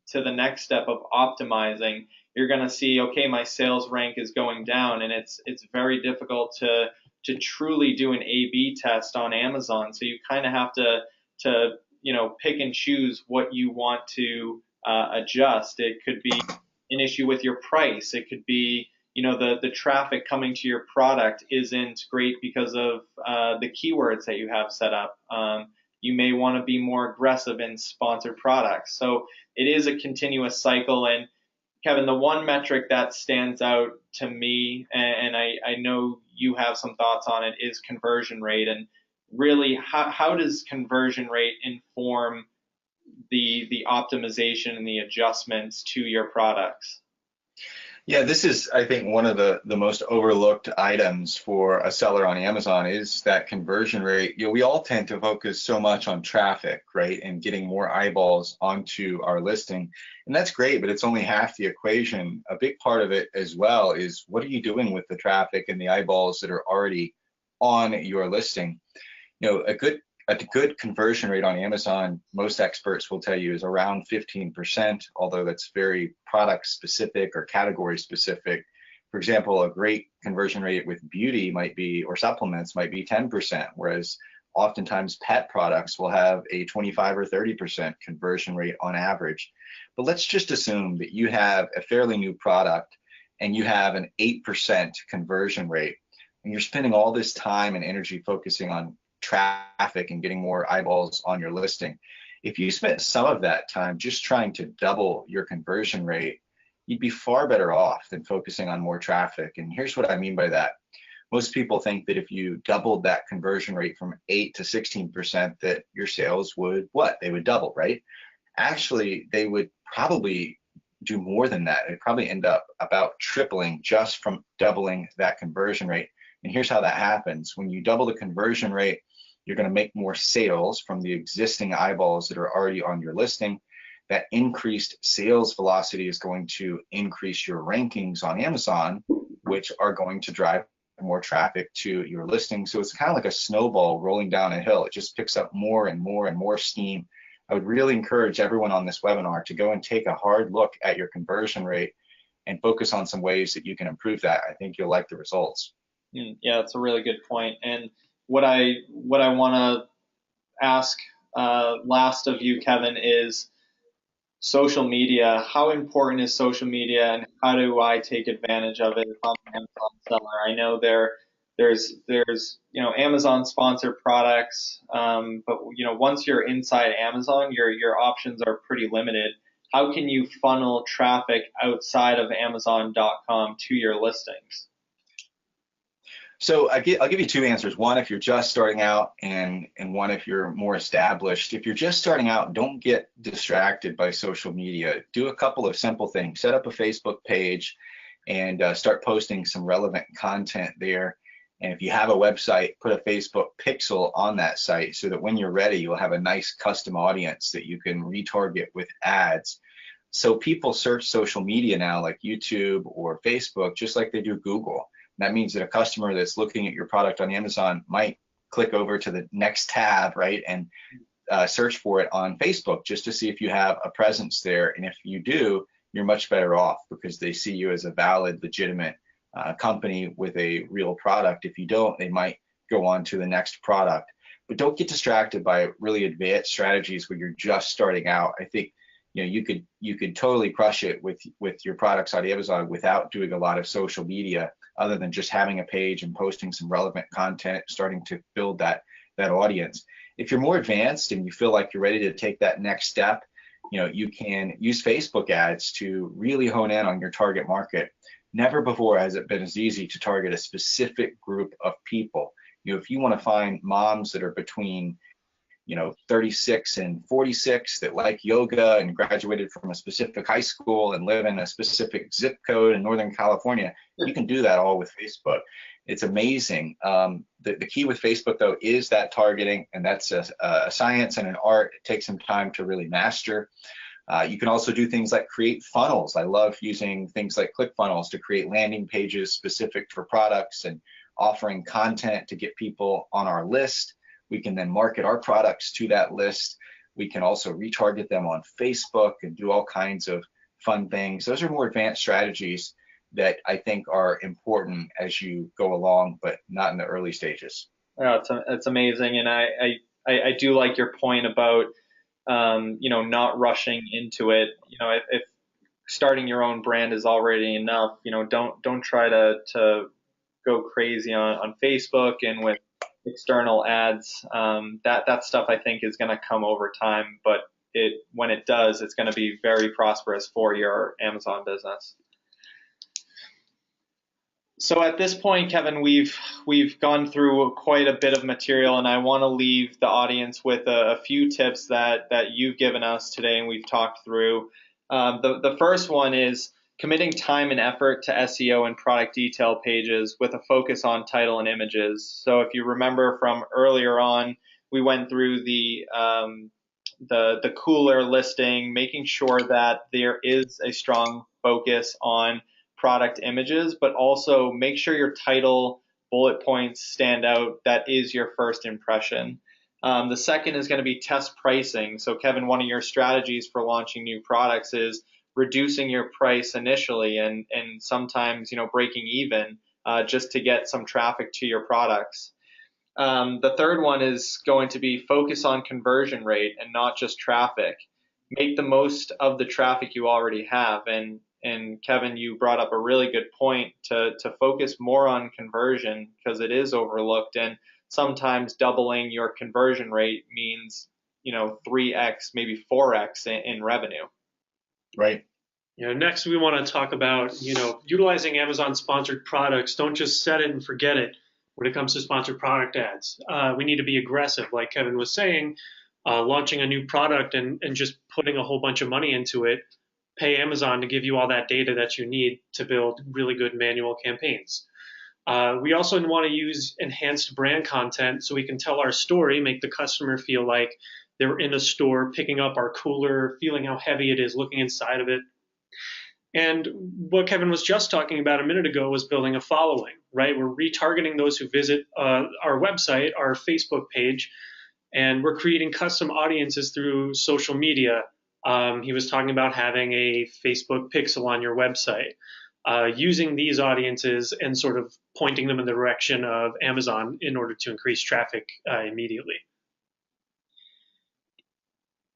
to the next step of optimizing. You're going to see, okay, my sales rank is going down, and it's very difficult to truly do an A/B test on Amazon. So you kind of have to pick and choose what you want to adjust. It could be an issue with your price. It could be the traffic coming to your product isn't great because of the keywords that you have set up. You may want to be more aggressive in sponsored products. So it is a continuous cycle. And Kevin, the one metric that stands out to me, and I know you have some thoughts on it, is conversion rate. And really, how does conversion rate inform the optimization and the adjustments to your products? Yeah, this is, I think, one of the most overlooked items for a seller on Amazon is that conversion rate. We all tend to focus so much on traffic, right, and getting more eyeballs onto our listing. And that's great, but it's only half the equation. A big part of it as well is, what are you doing with the traffic and the eyeballs that are already on your listing? A good conversion rate on Amazon, most experts will tell you, is around 15%, although that's very product specific or category specific. For example, a great conversion rate with beauty might be, or supplements might be 10%, whereas oftentimes pet products will have a 25 or 30% conversion rate on average. But let's just assume that you have a fairly new product and you have an 8% conversion rate, and you're spending all this time and energy focusing on traffic and getting more eyeballs on your listing. If you spent some of that time just trying to double your conversion rate, you'd be far better off than focusing on more traffic. And here's what I mean by that. Most people think that if you doubled that conversion rate from 8 to 16%, that your sales would They would double, right? Actually, they would probably do more than that. They'd probably end up about tripling just from doubling that conversion rate. And here's how that happens. When you double the conversion rate, you're going to make more sales from the existing eyeballs that are already on your listing. That increased sales velocity is going to increase your rankings on Amazon, which are going to drive more traffic to your listing. So it's kind of like a snowball rolling down a hill. It just picks up more and more and more steam. I would really encourage everyone on this webinar to go and take a hard look at your conversion rate and focus on some ways that you can improve that. I think you'll like the results. Yeah, that's a really good point. And what I want to ask last of you, Kevin, is social media. How important is social media, and how do I take advantage of it if I'm an Amazon seller? I know there's Amazon sponsored products, but once you're inside Amazon, your options are pretty limited. How can you funnel traffic outside of Amazon.com to your listings? So I'll give you two answers. One, if you're just starting out, and one if you're more established. If you're just starting out, don't get distracted by social media. Do a couple of simple things. Set up a Facebook page and start posting some relevant content there. And if you have a website, put a Facebook pixel on that site so that when you're ready, you'll have a nice custom audience that you can retarget with ads. So people search social media now like YouTube or Facebook just like they do Google. That means that a customer that's looking at your product on Amazon might click over to the next tab, right, and search for it on Facebook just to see if you have a presence there. And if you do, you're much better off because they see you as a valid, legitimate company with a real product. If you don't, they might go on to the next product. But don't get distracted by really advanced strategies where you're just starting out. I think you could totally crush it with your products on Amazon without doing a lot of social media, other than just having a page and posting some relevant content, starting to build that audience. If you're more advanced and you feel like you're ready to take that next step, you can use Facebook ads to really hone in on your target market. Never before has it been as easy to target a specific group of people. If you want to find moms that are between 36 and 46 that like yoga and graduated from a specific high school and live in a specific zip code in Northern California, you can do that all with Facebook. It's amazing. The key with Facebook, though, is that targeting, and that's a science and an art. It takes some time to really master. You can also do things like create funnels. I love using things like ClickFunnels to create landing pages specific for products and offering content to get people on our list. We can then market our products to that list. We can also retarget them on Facebook and do all kinds of fun things. Those are more advanced strategies that I think are important as you go along, but not in the early stages. Yeah, it's amazing, and I do like your point about not rushing into it. If starting your own brand is already enough, don't try to go crazy on Facebook and with external ads. That stuff I think is going to come over time, but when it does, it's going to be very prosperous for your Amazon business. So at this point, Kevin, we've gone through quite a bit of material, and I want to leave the audience with a few tips that you've given us today and we've talked through. The first one is committing time and effort to SEO and product detail pages with a focus on title and images. So if you remember from earlier on, we went through the cooler listing, making sure that there is a strong focus on product images, but also make sure your title bullet points stand out. That is your first impression. The second is going to be test pricing. So Kevin, one of your strategies for launching new products is reducing your price initially and sometimes breaking even just to get some traffic to your products. The third one is going to be focus on conversion rate and not just traffic. Make the most of the traffic you already have. And Kevin, you brought up a really good point to focus more on conversion because it is overlooked, and sometimes doubling your conversion rate means 3x, maybe 4x in revenue. Right. Next we want to talk about, utilizing Amazon sponsored products. Don't just set it and forget it when it comes to sponsored product ads. We need to be aggressive, like Kevin was saying. launching a new product and just putting a whole bunch of money into it, pay Amazon to give you all that data that you need to build really good manual campaigns. We also want to use enhanced brand content so we can tell our story, make the customer feel like they're in a store, picking up our cooler, feeling how heavy it is, looking inside of it. And what Kevin was just talking about a minute ago was building a following, right? We're retargeting those who visit our website, our Facebook page, and we're creating custom audiences through social media. He was talking about having a Facebook pixel on your website, using these audiences and sort of pointing them in the direction of Amazon in order to increase traffic immediately.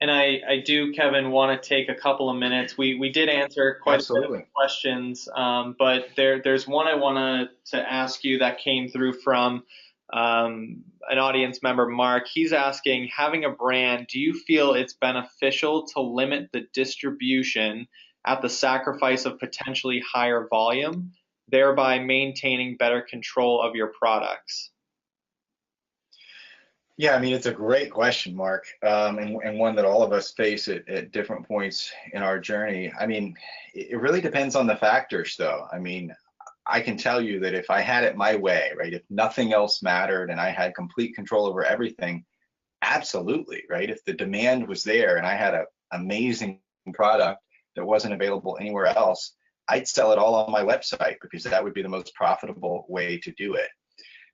And I do, Kevin, want to take a couple of minutes. We did answer quite a bit of questions, but there's one I want to ask you that came through from an audience member, Mark. He's asking, having a brand, do you feel it's beneficial to limit the distribution at the sacrifice of potentially higher volume, thereby maintaining better control of your products? Yeah, I mean, it's a great question, Mark, and one that all of us face at different points in our journey. I mean, it really depends on the factors, though. I mean, I can tell you that if I had it my way, right, if nothing else mattered and I had complete control over everything, absolutely, right? If the demand was there and I had an amazing product that wasn't available anywhere else, I'd sell it all on my website because that would be the most profitable way to do it.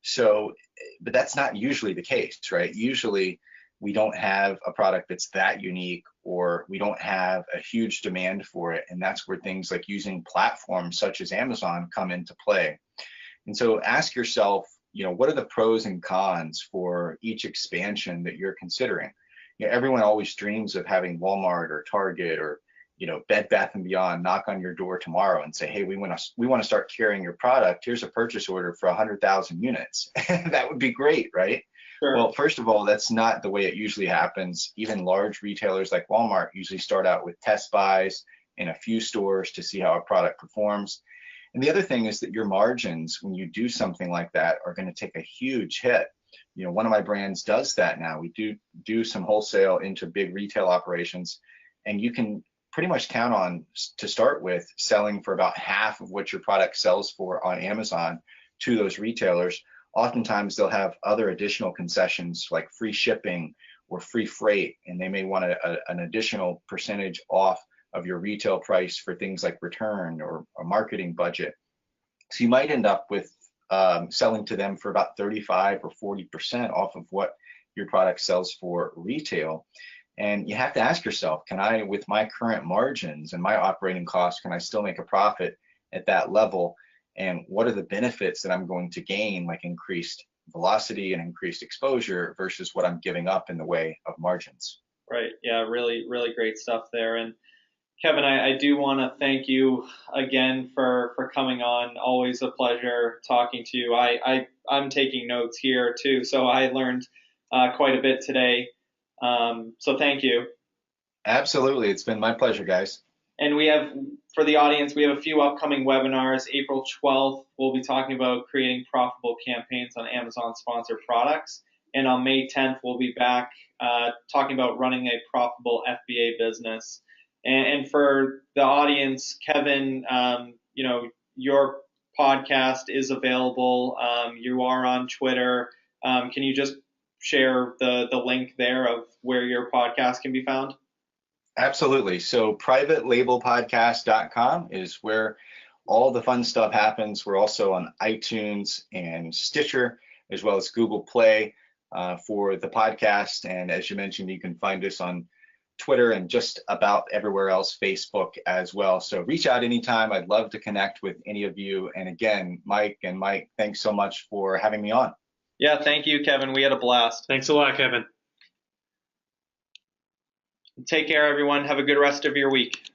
So, but that's not usually the case, right? Usually we don't have a product that's that unique, or we don't have a huge demand for it. And that's where things like using platforms such as Amazon come into play. And so ask yourself, what are the pros and cons for each expansion that you're considering? Everyone always dreams of having Walmart or Target or Bed Bath & Beyond knock on your door tomorrow and say, hey, we want to start carrying your product. Here's a purchase order for 100,000 units. That would be great, right? Sure. Well, first of all, that's not the way it usually happens. Even large retailers like Walmart usually start out with test buys in a few stores to see how a product performs. And the other thing is that your margins, when you do something like that, are going to take a huge hit. One of my brands does that now. We do some wholesale into big retail operations, and you can pretty much count on, to start with, selling for about half of what your product sells for on Amazon to those retailers. Oftentimes they'll have other additional concessions like free shipping or free freight, and they may want an additional percentage off of your retail price for things like return or a marketing budget. So you might end up with selling to them for about 35 or 40% off of what your product sells for retail. And you have to ask yourself, can I, with my current margins and my operating costs, can I still make a profit at that level? And what are the benefits that I'm going to gain, like increased velocity and increased exposure versus what I'm giving up in the way of margins? Right. Yeah, really, really great stuff there. And Kevin, I do want to thank you again for coming on. Always a pleasure talking to you. I'm taking notes here too, so I learned quite a bit today. So thank you. Absolutely. It's been my pleasure, guys. And we have, for the audience, we have a few upcoming webinars. April 12th, we'll be talking about creating profitable campaigns on Amazon sponsored products. And on May 10th, we'll be back talking about running a profitable FBA business. And for the audience, Kevin, your podcast is available. You are on Twitter. Can you just share the link there of where your podcast can be found? Absolutely. So privatelabelpodcast.com is where all the fun stuff happens. We're also on iTunes and Stitcher, as well as Google Play for the podcast. And as you mentioned, you can find us on Twitter and just about everywhere else, Facebook as well. So reach out anytime. I'd love to connect with any of you. And again, Mike, thanks so much for having me on. Yeah, thank you, Kevin. We had a blast. Thanks a lot, Kevin. Take care, everyone. Have a good rest of your week.